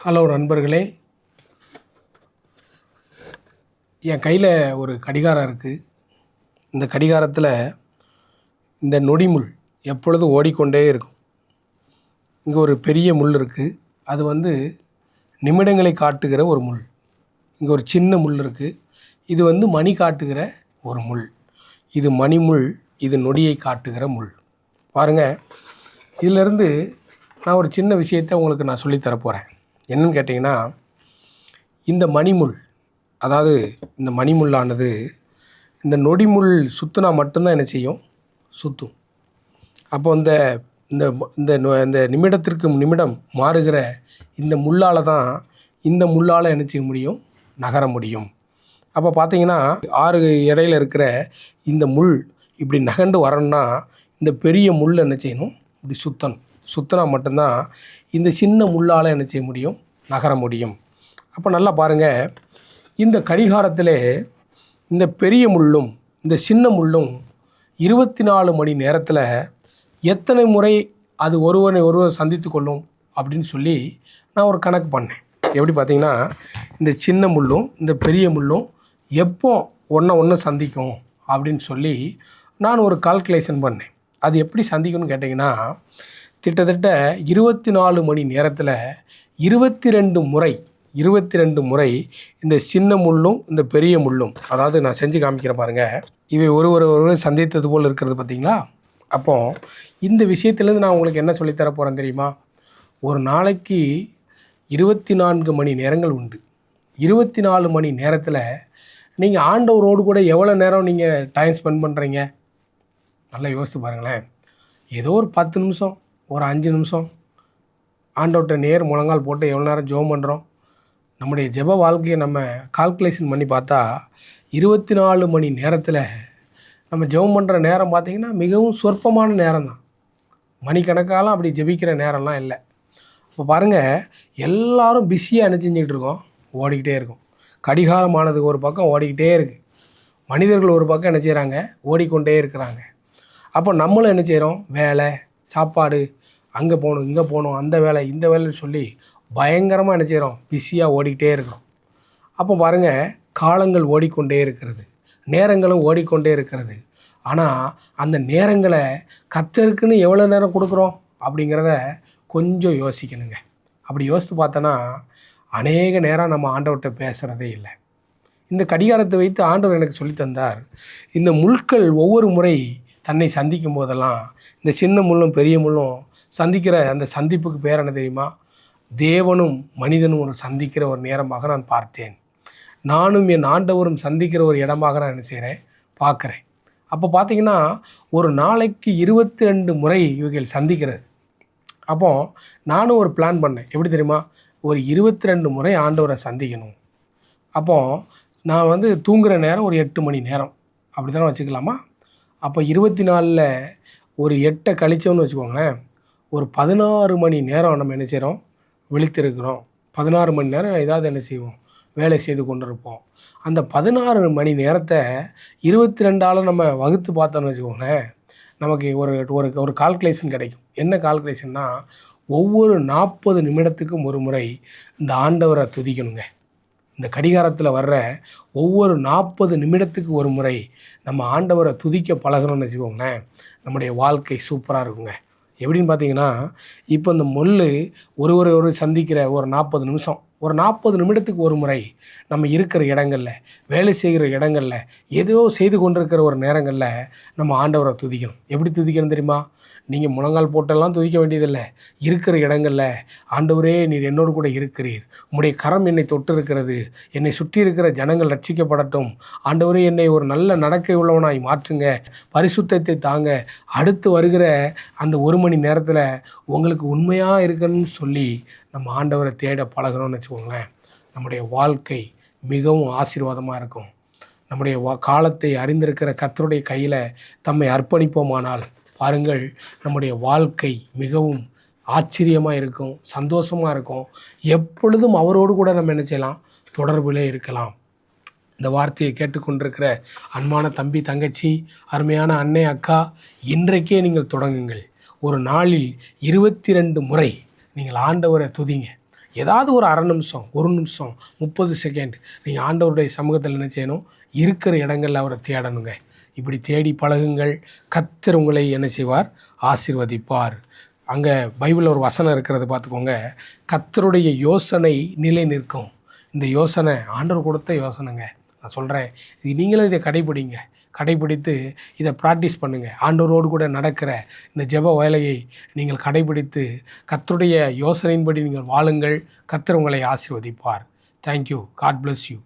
Hello நண்பர்களே, என் கையில் ஒரு கடிகாரம் இருக்குது. இந்த கடிகாரத்தில் இந்த நொடி முள் எப்பொழுதும் ஓடிக்கொண்டே இருக்கும். இங்கே ஒரு பெரிய முள் இருக்குது. அது நிமிடங்களை காட்டுகிற ஒரு முள். இங்கே ஒரு சின்ன முள் இருக்குது. இது மணி காட்டுகிற ஒரு முள். இது மணி முள், இது நொடியை காட்டுகிற முள். பாருங்கள், இதிலிருந்து நான் ஒரு சின்ன விஷயத்தை உங்களுக்கு நான் சொல்லித்தரப்போகிறேன். என்னன்னு கேட்டிங்கன்னா, இந்த மணிமுள், அதாவது இந்த மணிமுள்ளானது இந்த நொடிமுள் சுற்றினா மட்டும்தான் என்ன செய்யும்? சுற்றும். அப்போ இந்த இந்த இந்த இந்த நிமிடத்திற்கு நிமிடம் மாறுகிற இந்த முள்ளால் தான் இந்த முள்ளால் என்ன செய்ய முடியும்? நகர முடியும். அப்போ பார்த்தீங்கன்னா, 6 இடையில இருக்கிற இந்த முள் இப்படி நகண்டு வரணும்னா இந்த பெரிய முள் என்ன செய்யணும்? இப்படி சுற்றணும். சுற்றினா மட்டும்தான் இந்த சின்ன முள்ளால் என்ன செய்ய முடியும்? நகர முடியும். அப்போ நல்லா பாருங்கள், இந்த கடிகாரத்தில் இந்த பெரிய முள்ளும் இந்த சின்ன முள்ளும் 24 மணி நேரத்தில் எத்தனை முறை அது ஒருவர் சந்தித்து கொள்ளும் அப்படின்னு சொல்லி நான் ஒரு கணக்கு பண்ணேன். எப்படி பார்த்தீங்கன்னா, இந்த சின்ன முள்ளும் இந்த பெரிய முள்ளும் எப்போ ஒன்று சந்திக்கும் அப்படின்னு சொல்லி நான் ஒரு கால்குலேஷன் பண்ணேன். அது எப்படி சந்திக்கணும்னு கேட்டிங்கன்னா, கிட்டத்தட்ட 24 மணி நேரத்தில் 22 முறை இந்த சின்ன முள்ளும் இந்த பெரிய முள்ளும், அதாவது நான் செஞ்சு காமிக்கிறேன் பாருங்கள், இவை ஒருவர் சந்தித்தது போல் இருக்கிறது பார்த்தீங்களா? அப்போது இந்த விஷயத்துலேருந்து நான் உங்களுக்கு என்ன சொல்லித்தர போகிறேன் தெரியுமா? ஒரு நாளைக்கு 24 மணி நேரங்கள் உண்டு. 24 மணி நேரத்தில் நீங்கள் ஆண்டவரோடு கூட எவ்வளோ நேரம் நீங்கள் டைம் ஸ்பெண்ட் பண்ணுறீங்க? நல்லா யோசித்து பாருங்களேன். ஏதோ ஒரு 10 நிமிஷம், ஒரு 5 நிமிஷம் ஆண்டவர்கிட்ட முழங்கால் போட்டு எவ்வளோ நேரம் ஜெபம் பண்ணுறோம்? நம்முடைய ஜெப வாழ்க்கையை நம்ம கால்குலேஷன் பண்ணி பார்த்தா 24 மணி நேரத்தில் நம்ம ஜெபம் பண்ணுற நேரம் பார்த்திங்கன்னா மிகவும் சொற்பமான நேரம் தான். மணிக்கணக்காலாம் அப்படி ஜெபிக்கிற நேரம்லாம் இல்லை. இப்போ பாருங்கள், எல்லோரும் பிஸியாக என்ன செஞ்சுக்கிட்டு இருக்கோம்? ஓடிக்கிட்டே இருக்கும். கடிகாரமானது ஒரு பக்கம் ஓடிக்கிட்டே இருக்குது. மனிதர்கள் ஒரு பக்கம் என்ன செய்கிறாங்க? ஓடிக்கொண்டே இருக்கிறாங்க. அப்போ நம்மளும் என்ன செய்கிறோம்? வேலை, சாப்பாடு, அங்கே போகணும், இங்கே போகணும், அந்த வேலை, இந்த வேலைன்னு சொல்லி பயங்கரமாக என்ன செய்கிறோம்? பிஸியாக ஓடிக்கிட்டே இருக்கிறோம். அப்போ பாருங்கள், காலங்கள் ஓடிக்கொண்டே இருக்கிறது, நேரங்களும் ஓடிக்கொண்டே இருக்கிறது. ஆனால் அந்த நேரங்களை கர்த்தருக்குன்னு எவ்வளோ நேரம் கொடுக்குறோம் அப்படிங்கிறத கொஞ்சம் யோசிக்கணுங்க. அப்படி யோசித்து பார்த்தோன்னா அநேக நேரம் நம்ம ஆண்டவர்கிட்ட பேசுகிறதே இல்லை. இந்த கடிகாரத்தை வைத்து ஆண்டவர் எனக்கு சொல்லி தந்தார், இந்த முள்கள் ஒவ்வொரு முறை தன்னை சந்திக்கும் போதெல்லாம் இந்த சின்ன முள்ளும் பெரிய முள்ளும் சந்திக்கிற அந்த சந்திப்புக்கு பேர் என்ன தெரியுமா? தேவனும் மனிதனும் ஒரு சந்திக்கிற ஒரு நேரமாக நான் பார்த்தேன். நானும் என் ஆண்டவரும் சந்திக்கிற ஒரு இடமாக நான் என்ன செய்கிறேன்? பார்க்குறேன். அப்போ பார்த்திங்கன்னா, ஒரு நாளைக்கு 22 முறை இவர்கள் சந்திக்கிறது. அப்போது நானும் ஒரு பிளான் பண்ணேன். எப்படி தெரியுமா? ஒரு 22 முறை ஆண்டவரை சந்திக்கணும். அப்போது நான் தூங்குகிற நேரம் ஒரு 8 மணி நேரம் அப்படி தானே வச்சுக்கலாமா? அப்போ 24ல் ஒரு 8 கழிச்சோன்னு வச்சுக்கோங்களேன், ஒரு 16 மணி நேரம் நம்ம என்ன செய்கிறோம்? விழித்திருக்கிறோம். 16 மணி நேரம் ஏதாவது என்ன செய்வோம்? வேலை செய்து கொண்டு இருப்போம். அந்த 16 மணி நேரத்தை 22ஆல் நம்ம வகுத்து பார்த்தோன்னு வச்சுக்கோங்களேன், நமக்கு ஒரு ஒரு ஒரு கால்குலேஷன் கிடைக்கும். என்ன கால்குலேஷன்னா, ஒவ்வொரு 40 நிமிடத்துக்கும் ஒரு முறை இந்த ஆண்டவரை துதிக்கணுங்க. இந்த கடிகாரத்தில் வர்ற ஒவ்வொரு 40 நிமிடத்துக்கு ஒரு முறை நம்ம ஆண்டவரை துதிக்க பழகணும்னு வச்சுக்கோங்களேன், நம்முடைய வாழ்க்கை சூப்பராக இருக்குங்க. எப்படின்னு பார்த்தீங்கன்னா, இப்போ இந்த முள் ஒரு சந்திக்கிற ஒரு 40 நிமிஷம், ஒரு 40 நிமிடத்துக்கு ஒரு முறை நம்ம இருக்கிற இடங்களில், வேலை செய்கிற இடங்களில், ஏதோ செய்து கொண்டிருக்கிற ஒரு நேரங்களில் நம்ம ஆண்டவரை துதிக்கணும். எப்படி துதிக்கணும் தெரியுமா? நீங்கள் முழங்கால் போட்டெல்லாம் துதிக்க வேண்டியதில்லை. இருக்கிற இடங்களில், ஆண்டவரே நீர் என்னோடு கூட இருக்கிறீர், உம்முடைய கரம் என்னை தொட்டு இருக்கிறது, என்னை சுற்றி இருக்கிற ஜனங்கள் ரட்சிக்கப்படட்டும், ஆண்டவரே என்னை ஒரு நல்ல நடக்கை உள்ளவனாய் மாற்றுங்க, பரிசுத்தத்தை தாங்க, அடுத்து வருகிற அந்த 1 மணி நேரத்தில் உங்களுக்கு உண்மையாக இருக்கணும்னு சொல்லி நம்ம ஆண்டவரை தேட பழகணும்னு வச்சுக்கோங்களேன், நம்முடைய வாழ்க்கை மிகவும் ஆசீர்வாதமாக இருக்கும். நம்முடைய காலத்தை அறிந்திருக்கிற கர்த்தருடைய கையில் தம்மை அர்ப்பணிப்போமானால் பாருங்கள், நம்முடைய வாழ்க்கை மிகவும் ஆச்சரியமாக இருக்கும், சந்தோஷமாக இருக்கும். எப்பொழுதும் அவரோடு கூட நம்ம என்ன செய்யலாம்? தொடர்பிலே இருக்கலாம். இந்த வார்த்தையை கேட்டுக்கொண்டிருக்கிற அன்பான தம்பி, தங்கச்சி, அருமையான அன்னை, அக்கா, இன்றைக்கே நீங்கள் தொடங்குங்கள். ஒரு நாளில் 22 முறை நீங்கள் ஆண்டவரை துதிங்க. ஏதாவது ஒரு அரை நிமிஷம், ஒரு நிமிஷம், 30 செகண்ட் நீங்கள் ஆண்டவருடைய சமூகத்தில் என்ன செய்யணும்? இருக்கிற இடங்களில் அவரை தேடணுங்க. இப்படி தேடி பழகுங்கள். கர்த்தர் உங்களை என்ன செய்வார்? ஆசீர்வதிப்பார். அங்கே பைபிளில் ஒரு வசனம் இருக்கிறது பார்த்துக்கோங்க. கர்த்தருடைய யோசனை நிலை நிற்கும். இந்த யோசனை ஆண்டவர் கொடுத்த யோசனைங்க. நான் சொல்கிறேன், இது நீங்களும் இதை கடைபிடித்து இதை ப்ராக்டிஸ் பண்ணுங்கள். ஆண்டவரோடு கூட நடக்கிற இந்த ஜெப வேலையை நீங்கள் கடைபிடித்து கர்த்தருடைய யோசனையின்படி நீங்கள் வாழுங்கள். கர்த்தர் உங்களை ஆசீர்வதிப்பார். தேங்க்யூ. God bless you.